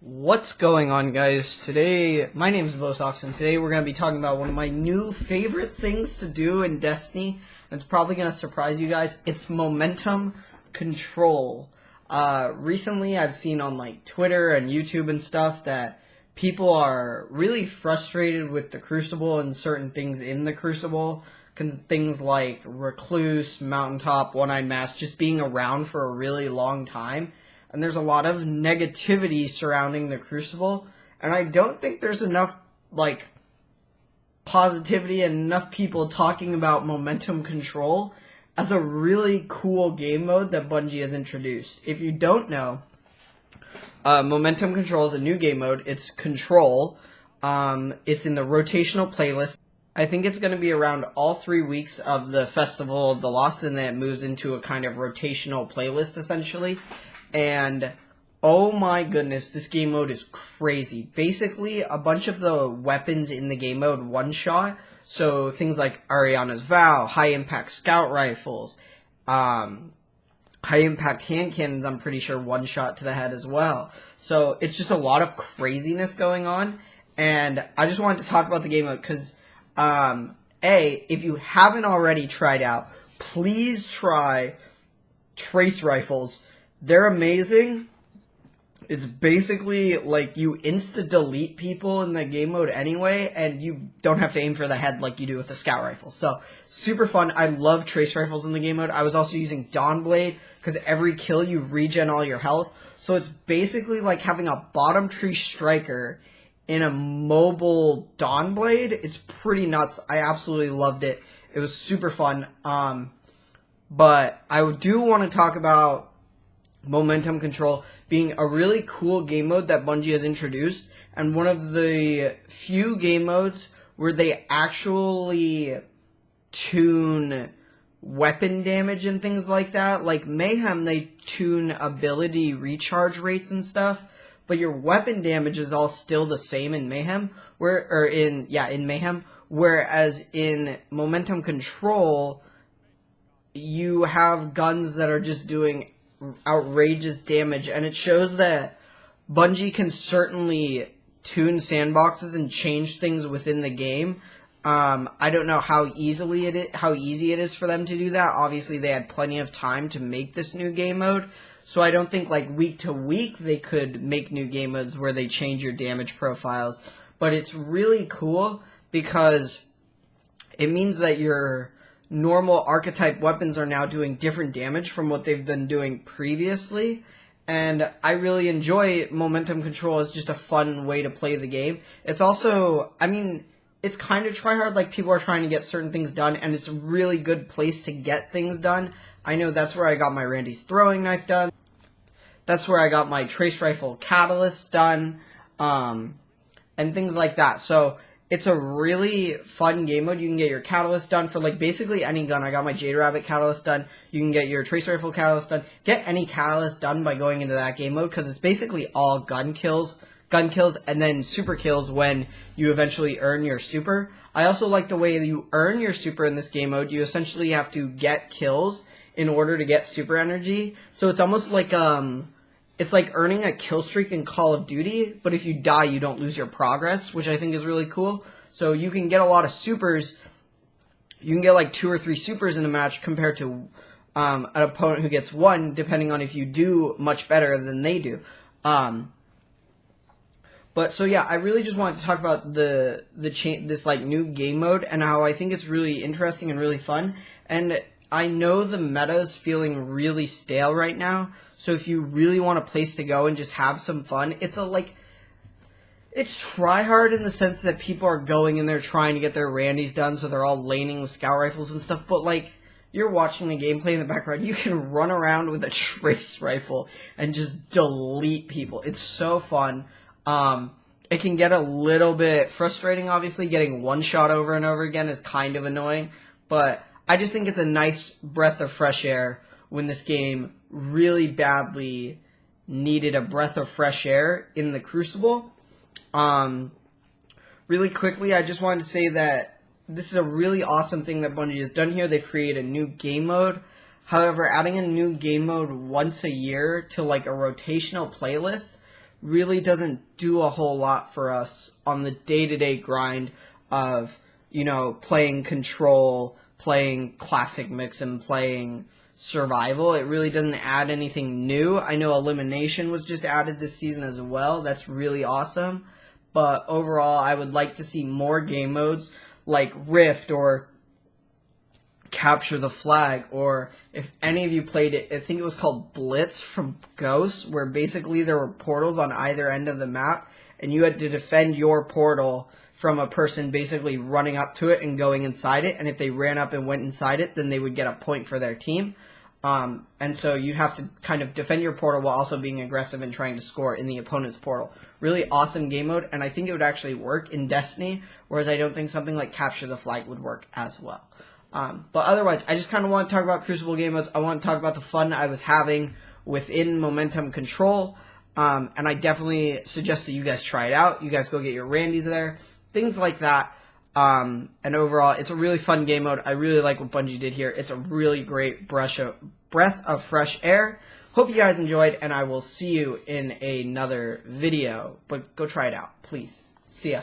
What's going on, guys? Today, my name is Bosox, and today we're going to be talking about one of my new favorite things to do in Destiny, and it's probably going to surprise you guys. It's momentum control. Recently, I've seen on Twitter and YouTube and stuff that people are really frustrated with the Crucible and certain things in the Crucible. Things like Recluse, Mountaintop, One-Eyed Mask, just being around for a really long time. And there's a lot of negativity surrounding the Crucible, and I don't think there's enough, positivity and enough people talking about momentum control as a really cool game mode that Bungie has introduced. If you don't know, momentum control is a new game mode. It's control. It's in the rotational playlist. I think it's going to be around all 3 weeks of the Festival of the Lost, and then it moves into a kind of rotational playlist, essentially. And, oh my goodness, this game mode is crazy. Basically, a bunch of the weapons in the game mode one-shot. So, things like Ariana's Vow, high-impact scout rifles, high-impact hand cannons, I'm pretty sure one-shot to the head as well. So, it's just a lot of craziness going on. And I just wanted to talk about the game mode because, if you haven't already tried out, please try trace rifles. They're amazing. It's basically like you insta-delete people in the game mode anyway, and you don't have to aim for the head like you do with a scout rifle. So, super fun. I love trace rifles in the game mode. I was also using Dawnblade, because every kill you regen all your health. So it's basically like having a bottom tree striker in a mobile Dawnblade. It's pretty nuts. I absolutely loved it. It was super fun. But I do want to talk about momentum control being a really cool game mode that Bungie has introduced, and one of the few game modes where they actually tune weapon damage and things like that. Like Mayhem, they tune ability recharge rates and stuff, but your weapon damage is all still the same in Mayhem, in Mayhem, whereas in momentum control, you have guns that are just doing outrageous damage, and it shows that Bungie can certainly tune sandboxes and change things within the game. I don't know how easy it is for them to do that. Obviously, they had plenty of time to make this new game mode, so I don't think week to week they could make new game modes where they change your damage profiles. But it's really cool because it means that your normal archetype weapons are now doing different damage from what they've been doing previously, and I really enjoy momentum control as just a fun way to play the game. It's also, it's kind of tryhard, like people are trying to get certain things done, and it's a really good place to get things done. I know that's where I got my Randy's throwing knife done. That's where I got my trace rifle catalyst done, and things like that. So it's a really fun game mode. You can get your catalyst done for basically any gun. I got my Jade Rabbit catalyst done. You can get your trace rifle catalyst done. Get any catalyst done by going into that game mode because it's basically all gun kills, and then super kills when you eventually earn your super. I also like the way you earn your super in this game mode. You essentially have to get kills in order to get super energy. So it's almost like it's like earning a kill streak in Call of Duty, but if you die, you don't lose your progress, which I think is really cool. So you can get a lot of supers. You can get 2 or 3 supers in a match compared to an opponent who gets 1, depending on if you do much better than they do. But so yeah, I really just wanted to talk about this new game mode and how I think it's really interesting and really fun. And I know the meta is feeling really stale right now, so if you really want a place to go and just have some fun, it's tryhard in the sense that people are going in there trying to get their Randys done, so they're all laning with scout rifles and stuff, but you're watching the gameplay in the background, you can run around with a trace rifle and just delete people. It's so fun. It can get a little bit frustrating, obviously. Getting one shot over and over again is kind of annoying, but I just think it's a nice breath of fresh air when this game really badly needed a breath of fresh air in the Crucible. Really quickly, I just wanted to say that this is a really awesome thing that Bungie has done here. They've created a new game mode. However, adding a new game mode once a year to a rotational playlist really doesn't do a whole lot for us on the day-to-day grind of, you know, playing Control, playing Classic Mix, and playing Survival. It really doesn't add anything new. I know Elimination was just added this season as well. That's really awesome. But overall, I would like to see more game modes like Rift or Capture the Flag, or if any of you played it, I think it was called Blitz from Ghost, where basically there were portals on either end of the map, and you had to defend your portal from a person basically running up to it and going inside it, and if they ran up and went inside it, then they would get a point for their team. And so you have to kind of defend your portal while also being aggressive and trying to score in the opponent's portal. Really awesome game mode, and I think it would actually work in Destiny, whereas I don't think something like Capture the Flag would work as well. But otherwise, I just kind of want to talk about Crucible game modes. I want to talk about the fun I was having within Momentum Control. And I definitely suggest that you guys try it out. You guys go get your Randys there. Things like that. And overall, it's a really fun game mode. I really like what Bungie did here. It's a really great breath of fresh air. Hope you guys enjoyed, and I will see you in another video. But go try it out, please. See ya.